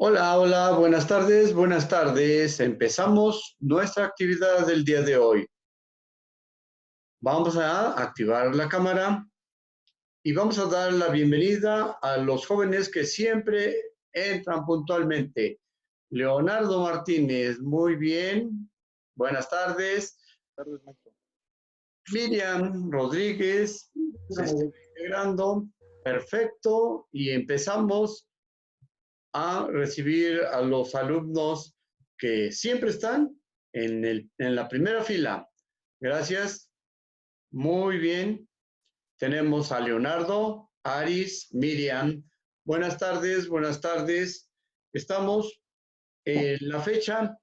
Hola, hola, buenas tardes, buenas tardes. Empezamos nuestra actividad del día de hoy. Vamos a activar la cámara y vamos a dar la bienvenida a los jóvenes que siempre entran puntualmente. Leonardo Martínez, muy bien. Buenas tardes. Tardes, maestro. Miriam Rodríguez, se está integrando. Perfecto. Y empezamos a recibir a los alumnos que siempre están en la primera fila. Gracias. Muy bien. Tenemos a Leonardo, Aris, Miriam. Buenas tardes, buenas tardes. Estamos en la fecha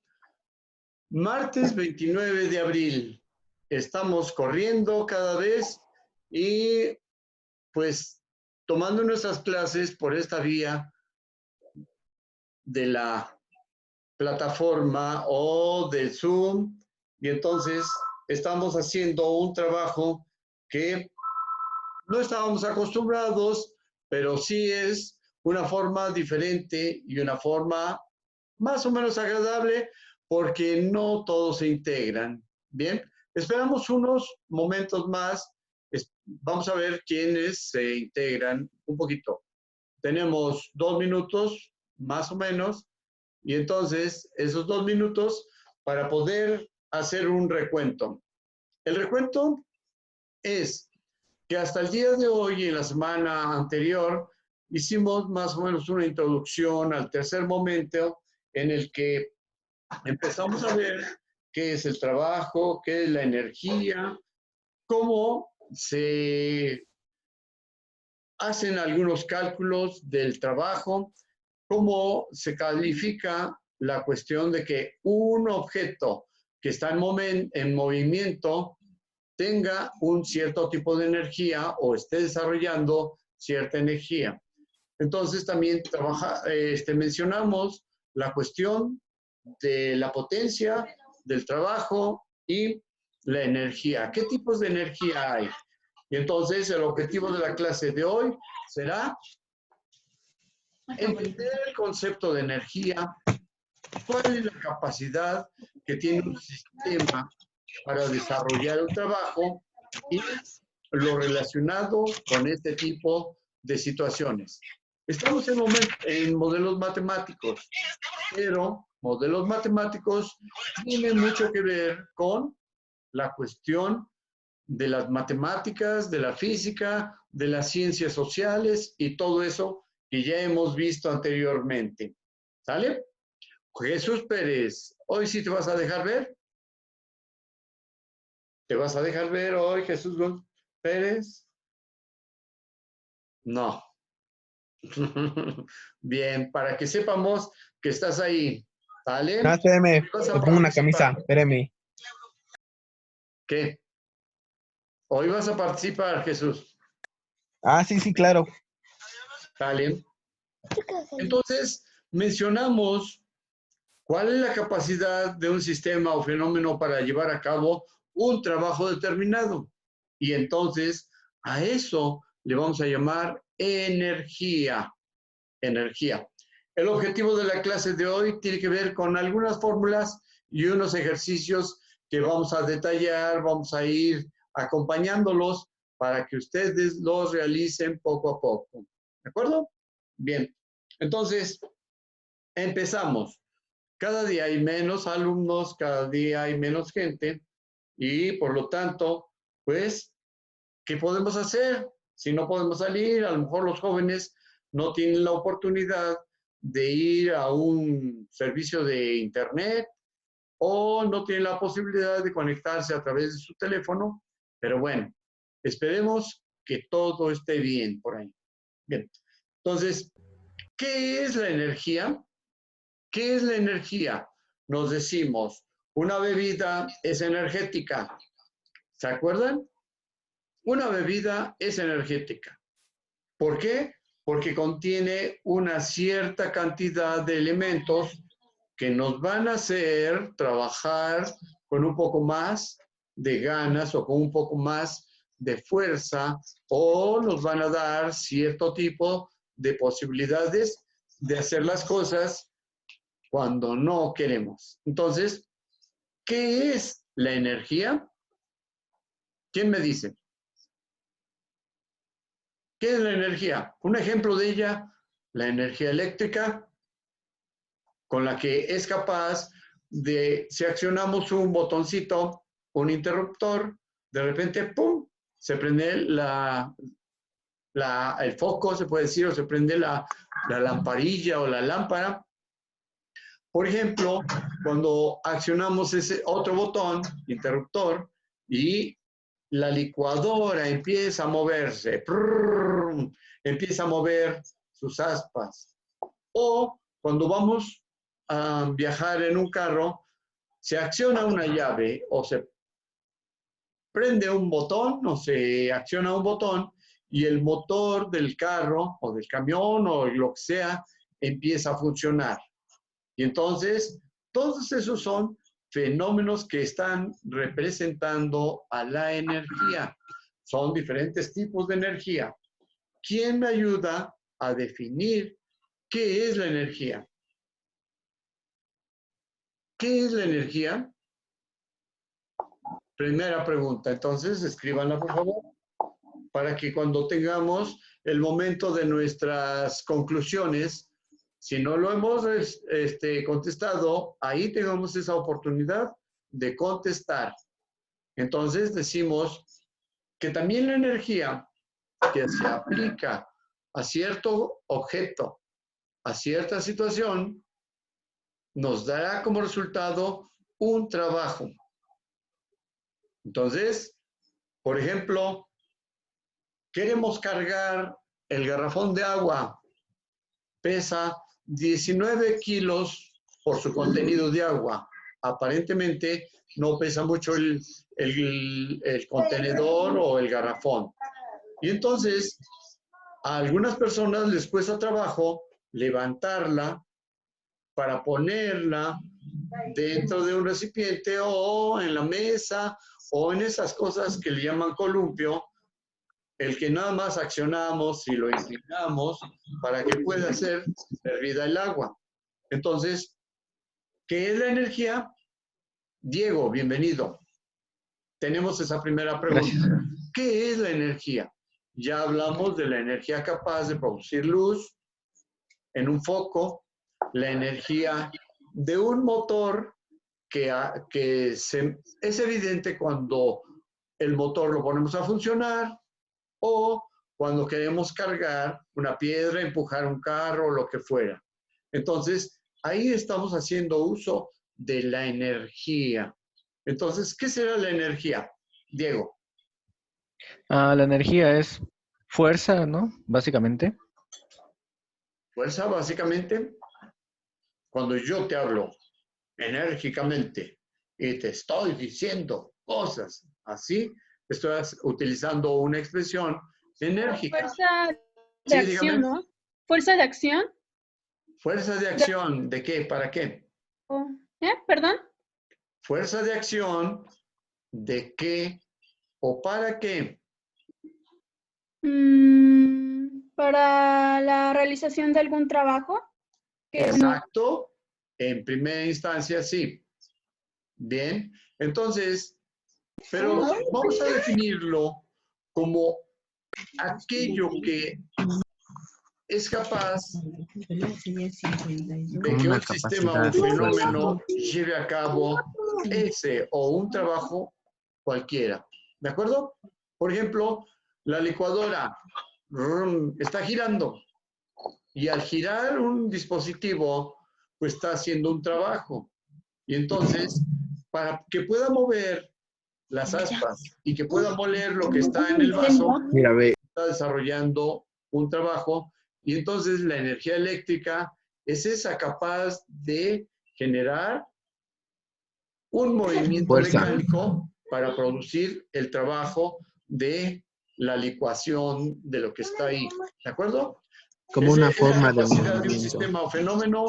martes 29 de abril. Estamos corriendo cada vez y pues tomando nuestras clases por esta vía de la plataforma o del Zoom, y entonces estamos haciendo un trabajo que no estábamos acostumbrados, pero sí es una forma diferente y una forma más o menos agradable porque no todos se integran. Bien, esperamos unos momentos más. Vamos a ver quiénes se integran un poquito. Tenemos 2 minutos, más o menos, y entonces esos 2 minutos para poder hacer un recuento. El recuento es que hasta el día de hoy y en la semana anterior hicimos más o menos una introducción al tercer momento en el que empezamos a ver qué es el trabajo, qué es la energía, cómo se hacen algunos cálculos del trabajo, cómo se califica la cuestión de que un objeto que está en movimiento tenga un cierto tipo de energía o esté desarrollando cierta energía. Entonces también mencionamos la cuestión de la potencia, del trabajo y la energía. ¿Qué tipos de energía hay? Y entonces el objetivo de la clase de hoy será entender el concepto de energía, cuál es la capacidad que tiene un sistema para desarrollar un trabajo y lo relacionado con este tipo de situaciones. Estamos en modelos matemáticos, pero modelos matemáticos tienen mucho que ver con la cuestión de las matemáticas, de la física, de las ciencias sociales y todo eso que ya hemos visto anteriormente. ¿Sale? Jesús Pérez, hoy sí te vas a dejar ver. ¿Te vas a dejar ver hoy, Jesús Pérez? No. Bien, para que sepamos que estás ahí. ¿Sale? No, espérame, Vas me a pongo una participar. camisa, espérame. ¿Qué? Hoy vas a participar, Jesús. Ah, sí, claro. ¿Sale? Entonces, mencionamos cuál es la capacidad de un sistema o fenómeno para llevar a cabo un trabajo determinado. Y entonces, a eso le vamos a llamar energía. Energía. El objetivo de la clase de hoy tiene que ver con algunas fórmulas y unos ejercicios que vamos a detallar, vamos a ir acompañándolos para que ustedes los realicen poco a poco. ¿De acuerdo? Bien. Entonces, empezamos. Cada día hay menos alumnos, cada día hay menos gente y por lo tanto, pues, ¿qué podemos hacer? Si no podemos salir, a lo mejor los jóvenes no tienen la oportunidad de ir a un servicio de internet o no tienen la posibilidad de conectarse a través de su teléfono, pero bueno, esperemos que todo esté bien por ahí. Bien, entonces, ¿qué es la energía? ¿Qué es la energía? Nos decimos, una bebida es energética. ¿Se acuerdan? Una bebida es energética. ¿Por qué? Porque contiene una cierta cantidad de elementos que nos van a hacer trabajar con un poco más de ganas o con un poco más de fuerza o nos van a dar cierto tipo de posibilidades de hacer las cosas cuando no queremos. Entonces, ¿qué es la energía? ¿Quién me dice? ¿Qué es la energía? Un ejemplo de ella, la energía eléctrica, con la que es capaz de, si accionamos un botoncito, un interruptor, de repente, ¡pum!, se prende el foco, se puede decir, o se prende la lamparilla o la lámpara. Por ejemplo, cuando accionamos ese otro botón, interruptor, y la licuadora empieza a moverse, empieza a mover sus aspas. O cuando vamos a viajar en un carro, se acciona una llave o se prende un botón o se acciona un botón y el motor del carro o del camión o lo que sea empieza a funcionar. Y entonces, todos esos son fenómenos que están representando a la energía. Son diferentes tipos de energía. ¿Quién me ayuda a definir qué es la energía? ¿Qué es la energía? Primera pregunta. Entonces, escríbanla, por favor, para que cuando tengamos el momento de nuestras conclusiones, si no lo hemos contestado, ahí tengamos esa oportunidad de contestar. Entonces, decimos que también la energía que se aplica a cierto objeto, a cierta situación, nos dará como resultado un trabajo. Entonces, por ejemplo, queremos cargar el garrafón de agua, pesa 19 kilos por su contenido de agua. Aparentemente no pesa mucho el contenedor o el garrafón. Y entonces, a algunas personas les cuesta trabajo levantarla para ponerla dentro de un recipiente o en la mesa o en esas cosas que le llaman columpio, el que nada más accionamos y lo inclinamos para que pueda ser hervida el agua. Entonces, ¿qué es la energía? Diego, bienvenido. Tenemos esa primera pregunta. Gracias. ¿Qué es la energía? Ya hablamos de la energía capaz de producir luz en un foco, la energía de un motor que es evidente cuando el motor lo ponemos a funcionar o cuando queremos cargar una piedra, empujar un carro o lo que fuera. Entonces, ahí estamos haciendo uso de la energía. Entonces, ¿qué será la energía? Diego. La energía es fuerza, ¿no? Básicamente. Fuerza, básicamente, cuando yo te hablo enérgicamente y te estoy diciendo cosas así, estoy utilizando una expresión enérgica. Fuerza de Sí, acción, dígame. ¿no? Fuerza de acción. Fuerza de acción, ¿de qué? ¿Para qué? ¿Perdón? Fuerza de acción, ¿de qué o para qué? Para la realización de algún trabajo. Exacto. En primera instancia, sí. Bien. Entonces, pero vamos a definirlo como aquello que es capaz de que un sistema o un fenómeno lleve a cabo ese o un trabajo cualquiera. ¿De acuerdo? Por ejemplo, la licuadora está girando y al girar un dispositivo, pues está haciendo un trabajo. Y entonces, para que pueda mover las aspas y que pueda moler lo que está en el vaso, Mira, ve. está desarrollando un trabajo y entonces la energía eléctrica es esa capaz de generar un movimiento Fuerza. mecánico para producir el trabajo de la licuación de lo que está ahí. ¿De acuerdo? Como Esa una es la forma de capacidad de un movimiento. sistema o fenómeno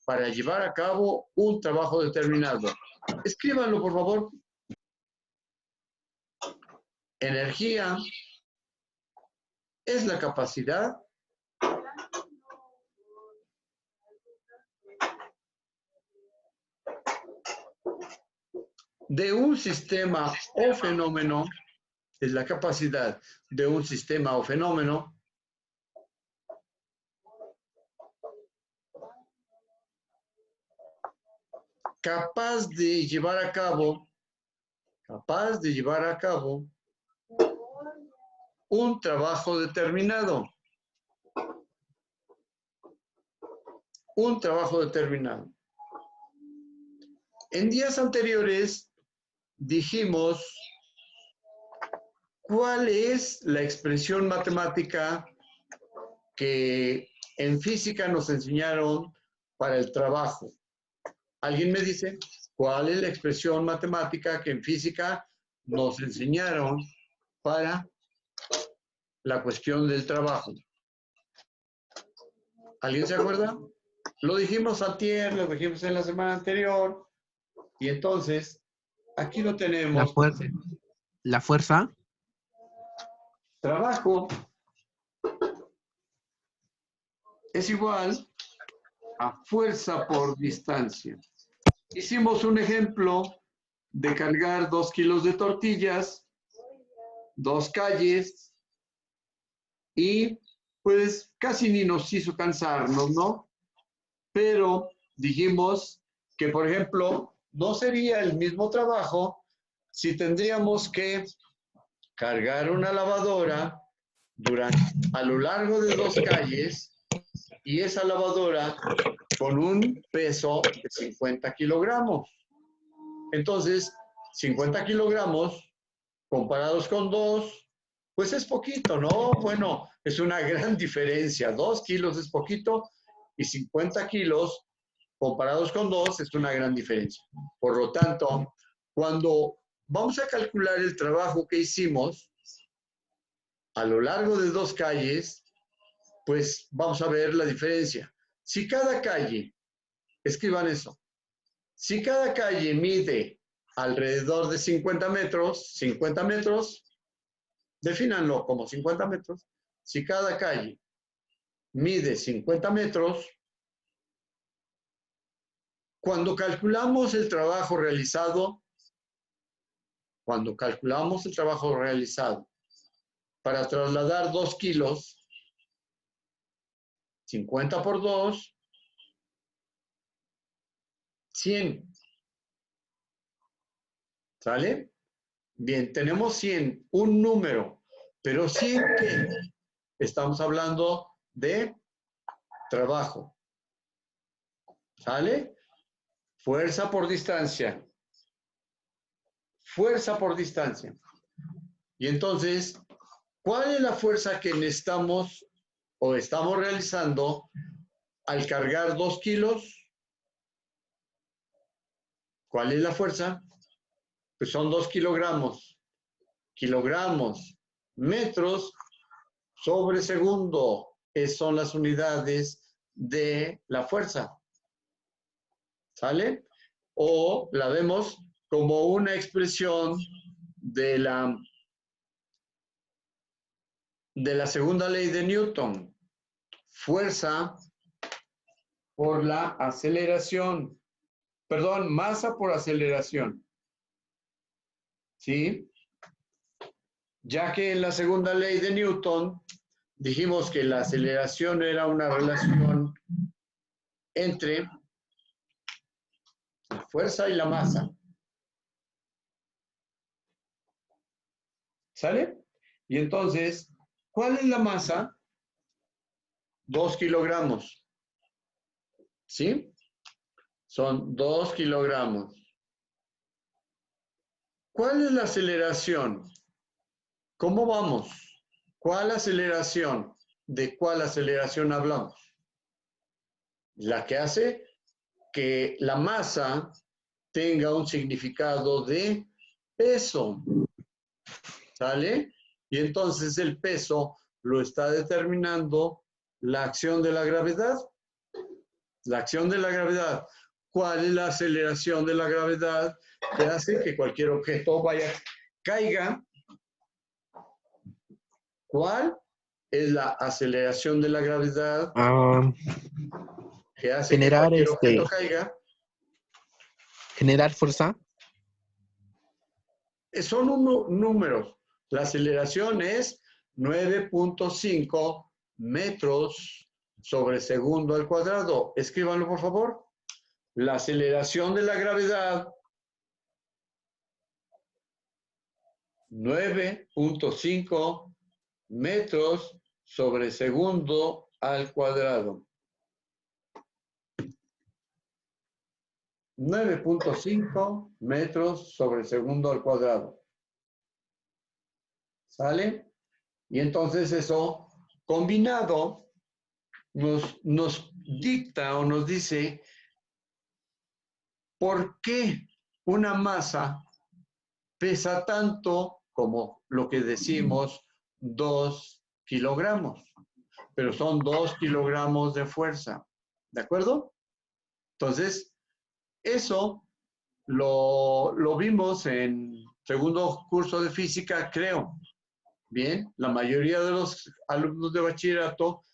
para llevar a cabo un trabajo determinado. Escríbanlo, por favor. Energía es la capacidad de un sistema o fenómeno, es la capacidad de un sistema o fenómeno capaz de llevar a cabo un trabajo determinado. Un trabajo determinado. En días anteriores dijimos cuál es la expresión matemática que en física nos enseñaron para el trabajo. ¿Alguien me dice cuál es la expresión matemática que en física nos enseñaron para la cuestión del trabajo? ¿Alguien se acuerda? Lo dijimos antier, lo dijimos en la semana anterior, y entonces aquí lo tenemos. La fuerza. Trabajo es igual a fuerza por distancia. Hicimos un ejemplo de cargar 2 kilos de tortillas, 2 calles, y pues casi ni nos hizo cansarnos, ¿no? Pero dijimos que, por ejemplo, no sería el mismo trabajo si tendríamos que cargar una lavadora a lo largo de 2 calles y esa lavadora con un peso de 50 kilogramos. Entonces, 50 kilogramos comparados con 2, pues es poquito, ¿no? Bueno, es una gran diferencia. 2 kilos es poquito y 50 kilos comparados con 2 es una gran diferencia. Por lo tanto, cuando vamos a calcular el trabajo que hicimos a lo largo de 2 calles, pues vamos a ver la diferencia. Si cada calle, escriban eso, si cada calle mide alrededor de 50 metros, defínanlo como 50 metros, si cada calle mide 50 metros, cuando calculamos el trabajo realizado para trasladar 2 kilos, 50 por 2, 100. ¿Sale? Bien, tenemos 100, un número, pero 100 ¿qué? Estamos hablando de trabajo. ¿Sale? Fuerza por distancia. Fuerza por distancia. Y entonces, ¿cuál es la fuerza que necesitamos o estamos realizando al cargar 2 kilos? ¿Cuál es la fuerza? Pues son 2 kilogramos. Kilogramos, metros sobre segundo. Esas son las unidades de la fuerza. ¿Sale? O la vemos como una expresión de la segunda ley de Newton. Fuerza por la aceleración. Perdón, masa por aceleración. ¿Sí? Ya que en la segunda ley de Newton dijimos que la aceleración era una relación entre la fuerza y la masa. ¿Sale? Y entonces, ¿cuál es la masa? 2 kilogramos. ¿Sí? Son 2 kilogramos. ¿Cuál es la aceleración? ¿Cómo vamos? ¿Cuál aceleración? ¿De cuál aceleración hablamos? La que hace que la masa tenga un significado de peso. ¿Sale? Y entonces el peso lo está determinando la acción de la gravedad. La acción de la gravedad. ¿Cuál es la aceleración de la gravedad que hace que cualquier objeto caiga? ¿Cuál es la aceleración de la gravedad que hace que Generar cualquier objeto caiga? generar fuerza. son números. La aceleración es 9.5 metros sobre segundo al cuadrado. Escríbanlo, por favor. La aceleración de la gravedad, 9.5 metros sobre segundo al cuadrado. 9.5 metros sobre segundo al cuadrado. ¿Sale? Y entonces eso combinado nos dicta o nos dice por qué una masa pesa tanto como lo que decimos 2 kilogramos, pero son 2 kilogramos de fuerza. ¿De acuerdo? Entonces, eso lo vimos en segundo curso de física, creo. Bien, la mayoría de los alumnos de bachillerato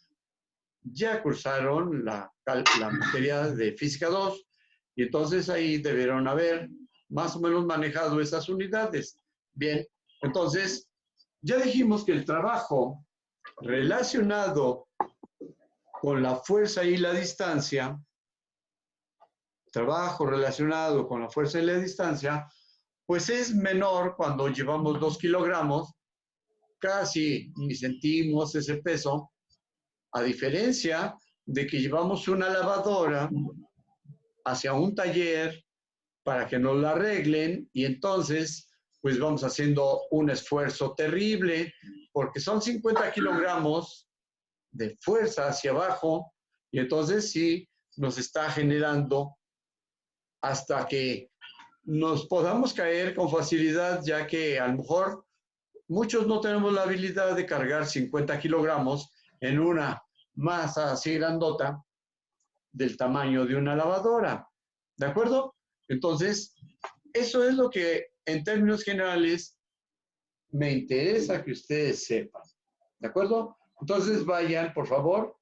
ya cursaron la materia de física 2 y entonces ahí debieron haber más o menos manejado esas unidades. Bien, entonces ya dijimos que el trabajo relacionado con la fuerza y la distancia, pues es menor cuando llevamos 2 kilogramos, casi ni sentimos ese peso, a diferencia de que llevamos una lavadora hacia un taller para que nos la arreglen y entonces pues vamos haciendo un esfuerzo terrible porque son 50 kilogramos de fuerza hacia abajo y entonces sí nos está generando hasta que nos podamos caer con facilidad, ya que a lo mejor muchos no tenemos la habilidad de cargar 50 kilogramos en una masa así grandota del tamaño de una lavadora. ¿De acuerdo? Entonces, eso es lo que en términos generales me interesa que ustedes sepan. ¿De acuerdo? Entonces vayan, por favor,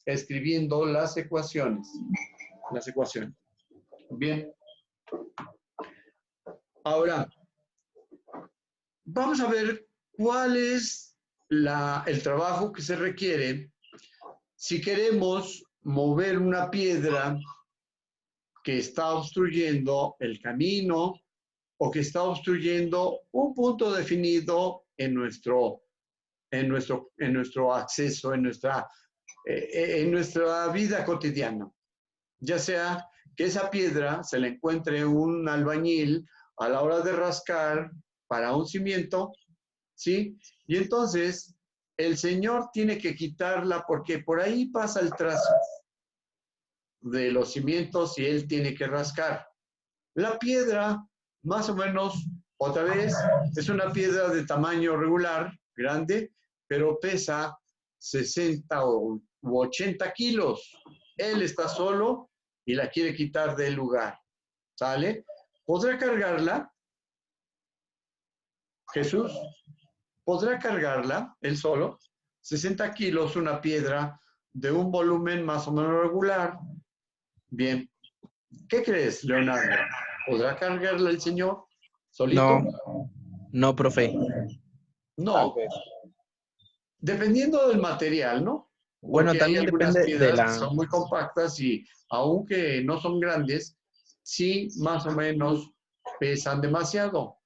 escribiendo las ecuaciones. Bien. Ahora, vamos a ver cuál es el trabajo que se requiere si queremos mover una piedra que está obstruyendo el camino o que está obstruyendo un punto definido en nuestro acceso, en nuestra vida cotidiana. Ya sea que esa piedra se la encuentre un albañil a la hora de rascar para un cimiento, ¿sí? Y entonces el señor tiene que quitarla porque por ahí pasa el trazo de los cimientos y él tiene que rascar. La piedra, más o menos, otra vez, es una piedra de tamaño regular, grande, pero pesa 60 u 80 kilos. Él está solo y la quiere quitar del lugar. ¿Sale? ¿Podrá cargarla? Jesús, ¿podrá cargarla él solo? 60 kilos, una piedra de un volumen más o menos regular. Bien. ¿Qué crees, Leonardo? ¿Podrá cargarla el señor solito? No, profe. No. Dependiendo del material, ¿no? Bueno, Porque hay también algunas depende de piedras que la... son muy compactas y aunque no son grandes, sí más o menos pesan demasiado.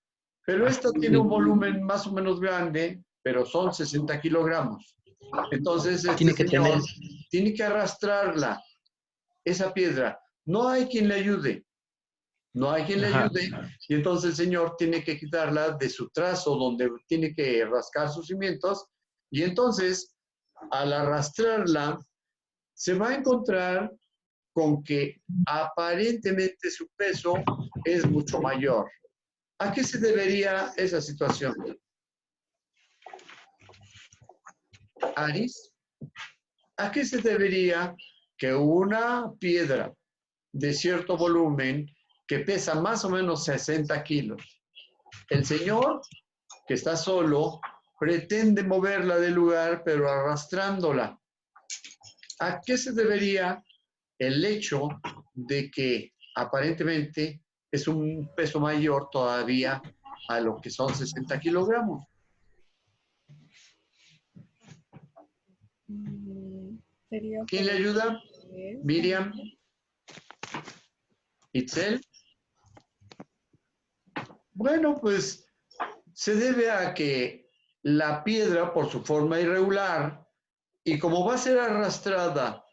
Pero esta tiene un volumen más o menos grande, pero son 60 kilogramos. Entonces este Tiene que señor tener... tiene que arrastrarla, esa piedra. No hay quien le ayude. No hay quien le Ajá. ayude y entonces el señor tiene que quitarla de su trazo donde tiene que rascar sus cimientos y entonces al arrastrarla se va a encontrar con que aparentemente su peso es mucho mayor. ¿A qué se debería esa situación? Aris, ¿a qué se debería que una piedra de cierto volumen que pesa más o menos 60 kilos, el señor que está solo pretende moverla del lugar pero arrastrándola? ¿A qué se debería el hecho de que aparentemente es un peso mayor todavía a lo que son 60 kilogramos. Sería ¿Quién le ayuda? Miriam. Itzel. Bueno, pues se debe a que la piedra, por su forma irregular, y como va a ser arrastrada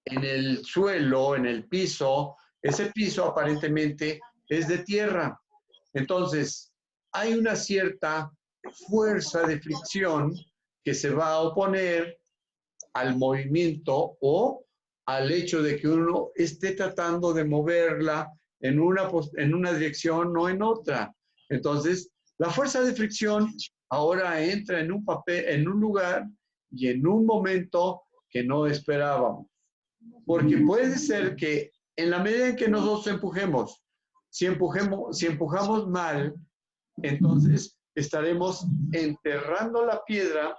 en el suelo, en el piso, ese piso aparentemente es de tierra. Entonces, hay una cierta fuerza de fricción que se va a oponer al movimiento o al hecho de que uno esté tratando de moverla en una dirección o en otra. Entonces, la fuerza de fricción ahora entra en un papel, en un lugar y en un momento que no esperábamos. Porque puede ser que en la medida en que nosotros empujemos, si empujamos mal, entonces estaremos enterrando la piedra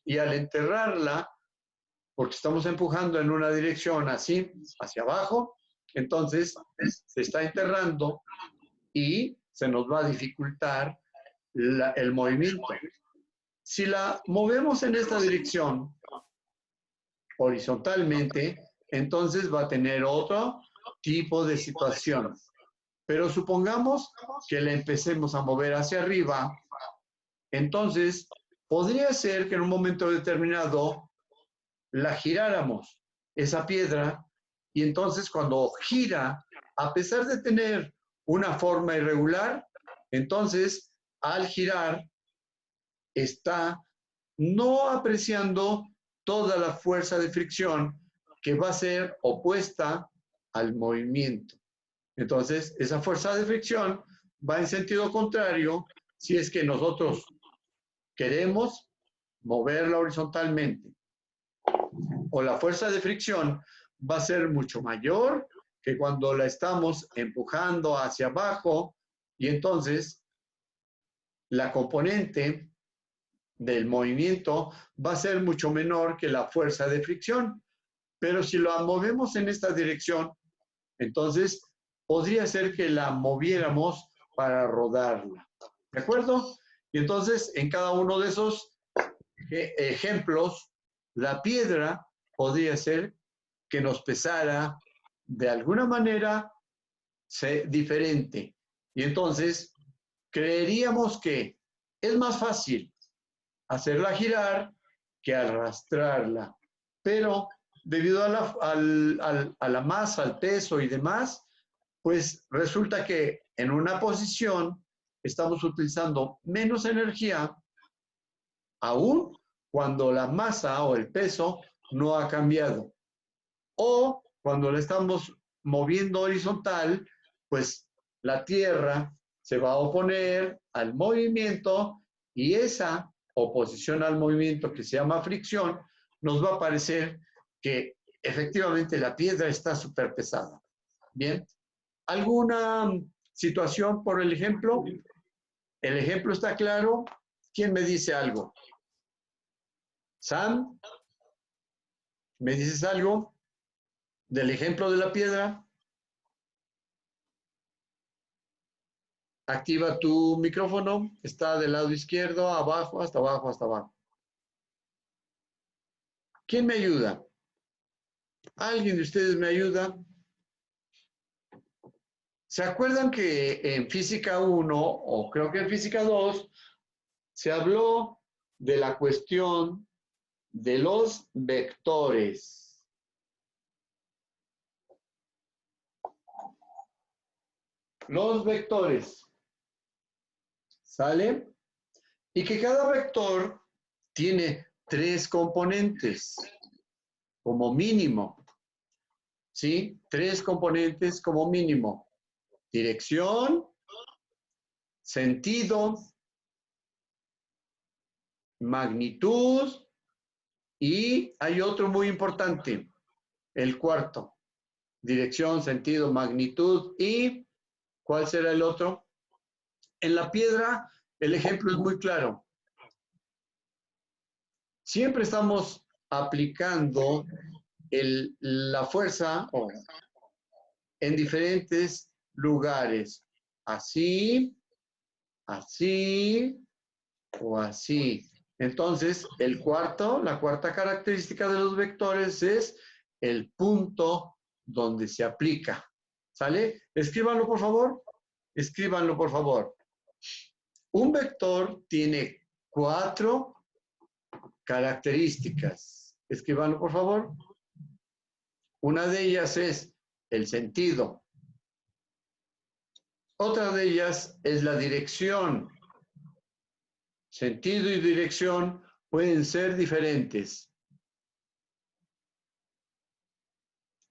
y al enterrarla, porque estamos empujando en una dirección así, hacia abajo, entonces se está enterrando y se nos va a dificultar el movimiento. Si la movemos en esta dirección, horizontalmente, entonces va a tener otro tipo de situación. Pero supongamos que la empecemos a mover hacia arriba, entonces podría ser que en un momento determinado la giráramos, esa piedra, y entonces cuando gira, a pesar de tener una forma irregular, entonces al girar está no apreciando toda la fuerza de fricción que va a ser opuesta al movimiento. Entonces, esa fuerza de fricción va en sentido contrario si es que nosotros queremos moverla horizontalmente. O la fuerza de fricción va a ser mucho mayor que cuando la estamos empujando hacia abajo y entonces la componente del movimiento va a ser mucho menor que la fuerza de fricción. Pero si la movemos en esta dirección, entonces podría ser que la moviéramos para rodarla. ¿De acuerdo? Y entonces en cada uno de esos ejemplos, la piedra podría ser que nos pesara de alguna manera diferente. Y entonces creeríamos que es más fácil hacerla girar que arrastrarla. Pero debido a la masa, al peso y demás, pues resulta que en una posición estamos utilizando menos energía, aún cuando la masa o el peso no ha cambiado. O cuando la estamos moviendo horizontal, pues la Tierra se va a oponer al movimiento y esa oposición al movimiento que se llama fricción nos va a parecer que efectivamente la piedra está súper pesada. Bien, ¿alguna situación por el ejemplo? ¿El ejemplo está claro? ¿Quién me dice algo? ¿Sam? ¿Me dices algo del ejemplo de la piedra? Activa tu micrófono. Está del lado izquierdo, abajo, hasta abajo, hasta abajo. ¿Quién me ayuda? ¿Alguien de ustedes me ayuda? ¿Se acuerdan que en física 1 o creo que en física 2 se habló de la cuestión de los vectores? Los vectores. ¿Sale? Y que cada vector tiene 3 componentes como mínimo. ¿Sí? 3 componentes como mínimo. Dirección, sentido, magnitud y hay otro muy importante, el cuarto. Dirección, sentido, magnitud y ¿cuál será el otro? En la piedra el ejemplo es muy claro. Siempre estamos aplicando la fuerza en diferentes lugares. Así, así o así. Entonces, la cuarta característica de los vectores es el punto donde se aplica. ¿Sale? Escríbanlo, por favor. Escríbanlo, por favor. Un vector tiene 4 características. Escríbanlo, por favor. Una de ellas es el sentido. Otra de ellas es la dirección. Sentido y dirección pueden ser diferentes.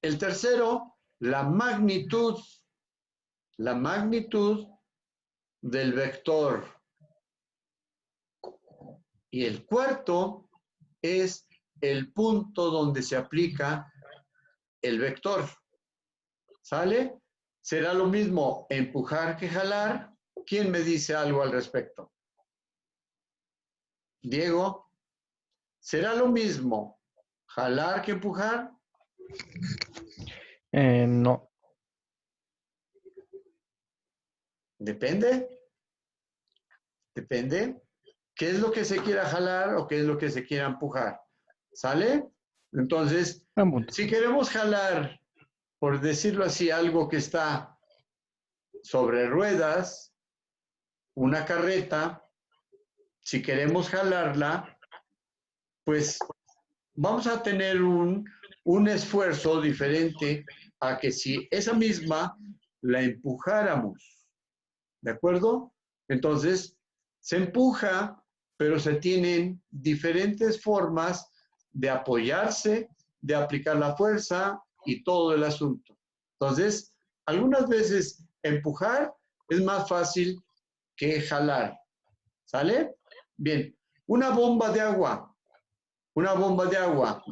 El tercero, la magnitud. La magnitud del vector. Y el cuarto es el punto donde se aplica el vector. ¿Sale? ¿Será lo mismo empujar que jalar? ¿Quién me dice algo al respecto? Diego, ¿será lo mismo jalar que empujar? No. Depende. Depende. ¿Qué es lo que se quiera jalar o qué es lo que se quiera empujar? ¿Sale? Entonces, Buen punto. si queremos jalar, por decirlo así, algo que está sobre ruedas, una carreta, si queremos jalarla, pues vamos a tener un esfuerzo diferente a que si esa misma la empujáramos. ¿De acuerdo? Entonces, se empuja, pero se tienen diferentes formas de apoyarse, de aplicar la fuerza y todo el asunto. Entonces, algunas veces empujar es más fácil que jalar. ¿Sale? Bien. Una bomba de agua. Una bomba de agua.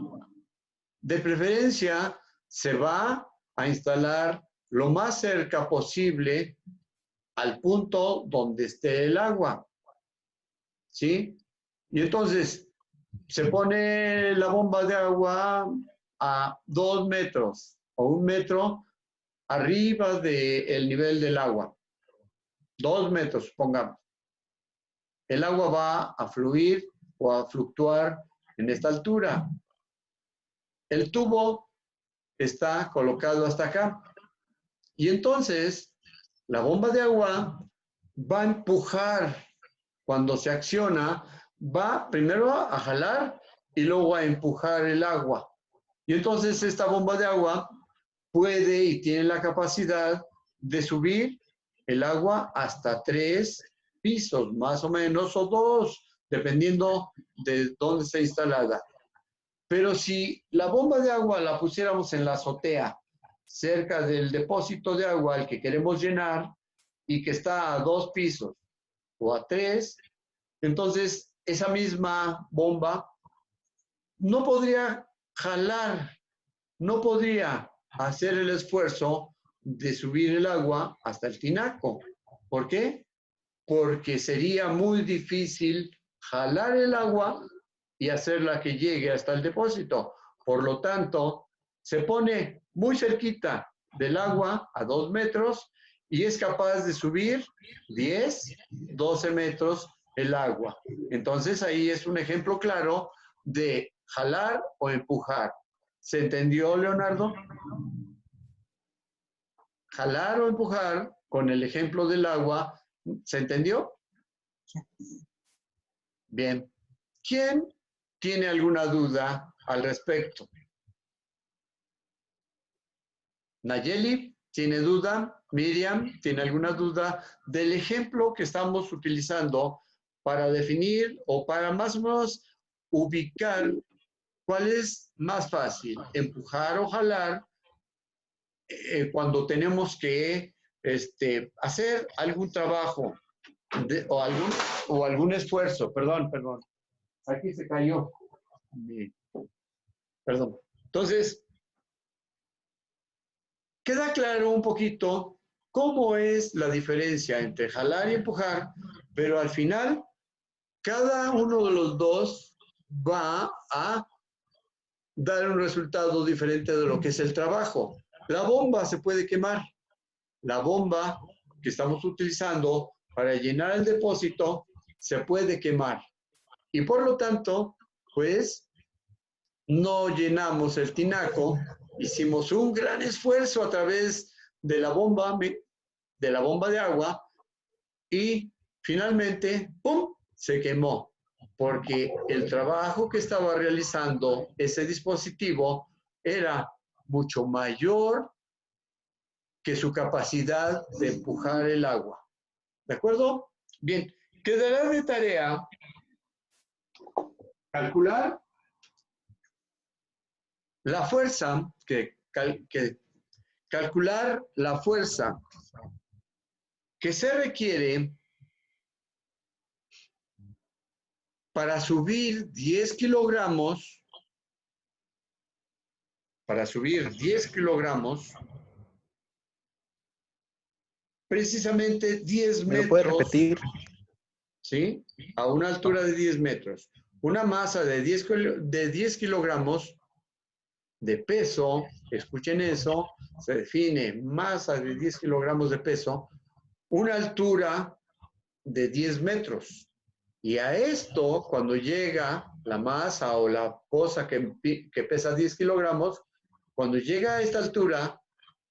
De preferencia, se va a instalar lo más cerca posible al punto donde esté el agua. ¿Sí? Y entonces se pone la bomba de agua a 2 metros o 1 metro arriba del nivel del agua. 2 metros, pongamos. El agua va a fluir o a fluctuar en esta altura. El tubo está colocado hasta acá. Y entonces la bomba de agua va a empujar. Cuando se acciona, va primero a jalar y luego a empujar el agua. Y entonces esta bomba de agua puede y tiene la capacidad de subir el agua hasta 3 pisos, más o menos, o 2, dependiendo de dónde esté instalada. Pero si la bomba de agua la pusiéramos en la azotea, cerca del depósito de agua al que queremos llenar y que está a 2 pisos o a 3, entonces esa misma bomba no podría jalar, no podría hacer el esfuerzo de subir el agua hasta el tinaco. ¿Por qué? Porque sería muy difícil jalar el agua y hacerla que llegue hasta el depósito. Por lo tanto, se pone muy cerquita del agua a 2 metros y es capaz de subir 10, 12 metros el agua. Entonces ahí es un ejemplo claro de jalar o empujar. ¿Se entendió, Leonardo? Jalar o empujar con el ejemplo del agua. ¿Se entendió? Bien. ¿Quién tiene alguna duda al respecto? Nayeli, ¿tiene duda? Miriam, ¿tiene alguna duda del ejemplo que estamos utilizando para definir o para más o menos ubicar cuál es más fácil, empujar o jalar cuando tenemos que hacer algún trabajo o algún esfuerzo? Perdón. Aquí se cayó. Perdón. Entonces, queda claro un poquito cómo es la diferencia entre jalar y empujar, pero al final, cada uno de los dos va a dar un resultado diferente de lo que es el trabajo. La bomba se puede quemar. La bomba que estamos utilizando para llenar el depósito se puede quemar. Y por lo tanto, pues, no llenamos el tinaco, hicimos un gran esfuerzo a través de la bomba de agua y finalmente, ¡pum!, se quemó, porque el trabajo que estaba realizando ese dispositivo era mucho mayor que su capacidad de empujar el agua. ¿De acuerdo? Bien, quedará de tarea calcular la fuerza, calcular la fuerza que se requiere para subir 10 kilogramos, precisamente 10 ¿Me lo puede metros, repetir? ¿sí? A una altura de 10 metros. Una masa de 10 kilogramos de peso, escuchen eso, se define masa de 10 kilogramos de peso, una altura de 10 metros. Y a esto, cuando llega la masa o la cosa que pesa 10 kilogramos, cuando llega a esta altura,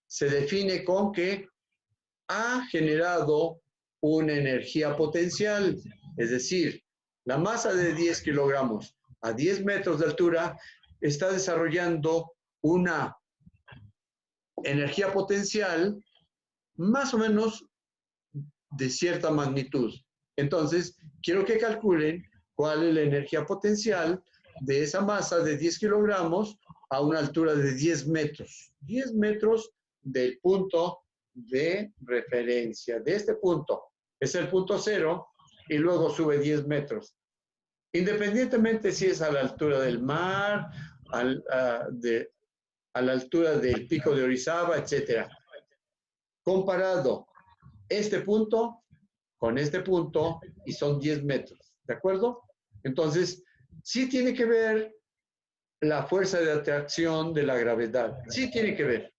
se define con que ha generado una energía potencial. Es decir, la masa de 10 kilogramos a 10 metros de altura está desarrollando una energía potencial más o menos de cierta magnitud. Entonces, quiero que calculen cuál es la energía potencial de esa masa de 10 kilogramos a una altura de 10 metros. 10 metros del punto de referencia. De este punto es el punto cero y luego sube 10 metros. Independientemente si es a la altura del mar, a la altura del pico de Orizaba, etc. Comparado este punto con este punto y son 10 metros, ¿de acuerdo? Entonces, sí tiene que ver la fuerza de atracción de la gravedad, sí tiene que ver.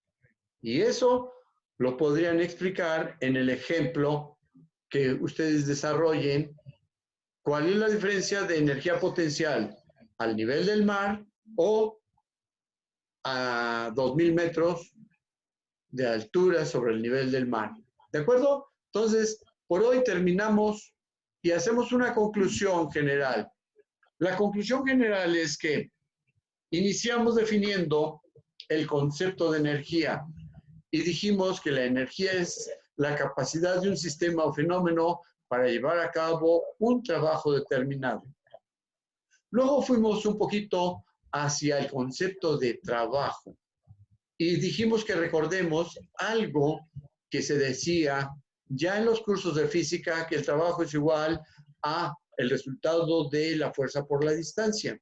Y eso lo podrían explicar en el ejemplo que ustedes desarrollen. ¿Cuál es la diferencia de energía potencial al nivel del mar o a 2000 metros de altura sobre el nivel del mar? ¿De acuerdo? Entonces, por hoy terminamos y hacemos una conclusión general. La conclusión general es que iniciamos definiendo el concepto de energía y dijimos que la energía es la capacidad de un sistema o fenómeno para llevar a cabo un trabajo determinado. Luego fuimos un poquito hacia el concepto de trabajo y dijimos que recordemos algo que se decía ya en los cursos de física, que el trabajo es igual a el resultado de la fuerza por la distancia.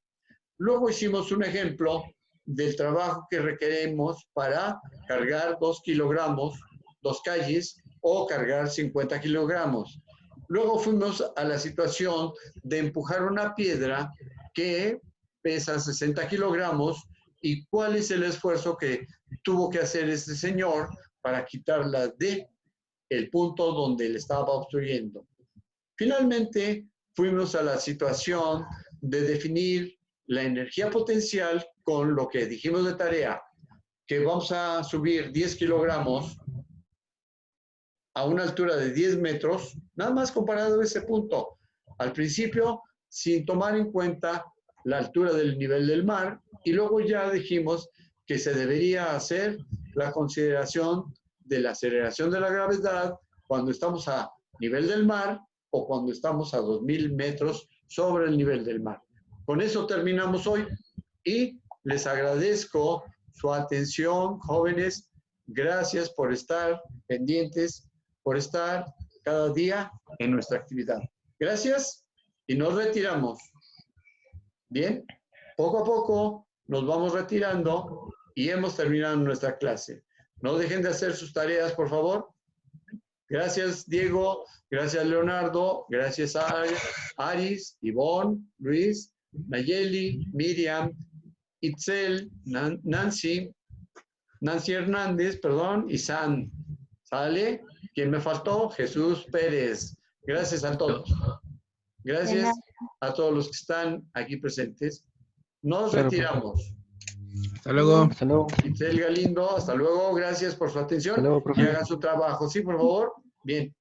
Luego hicimos un ejemplo del trabajo que requerimos para cargar 2 kilogramos, 2 calles, o cargar 50 kilogramos. Luego fuimos a la situación de empujar una piedra que pesa 60 kilogramos y cuál es el esfuerzo que tuvo que hacer este señor para quitarla de el punto donde le estaba obstruyendo. Finalmente, fuimos a la situación de definir la energía potencial con lo que dijimos de tarea, que vamos a subir 10 kilogramos a una altura de 10 metros, nada más comparado a ese punto. Al principio, sin tomar en cuenta la altura del nivel del mar, y luego ya dijimos que se debería hacer la consideración de la aceleración de la gravedad cuando estamos a nivel del mar o cuando estamos a 2000 metros sobre el nivel del mar. Con eso terminamos hoy y les agradezco su atención, jóvenes. Gracias por estar pendientes, por estar cada día en nuestra actividad. Gracias y nos retiramos. Bien, poco a poco nos vamos retirando y hemos terminado nuestra clase. No dejen de hacer sus tareas, por favor. Gracias, Diego. Gracias, Leonardo. Gracias a Aris, Ivonne, Luis, Nayeli, Miriam, Itzel, Nancy Hernández, perdón, y San. ¿Sale? ¿Quién me faltó? Jesús Pérez. Gracias a todos. Gracias a todos los que están aquí presentes. Nos Claro, retiramos. Hasta luego. Hasta luego. Itzel Galindo, hasta luego. Gracias por su atención. Hasta luego, profe. Y hagan su trabajo. Sí, por favor. Bien.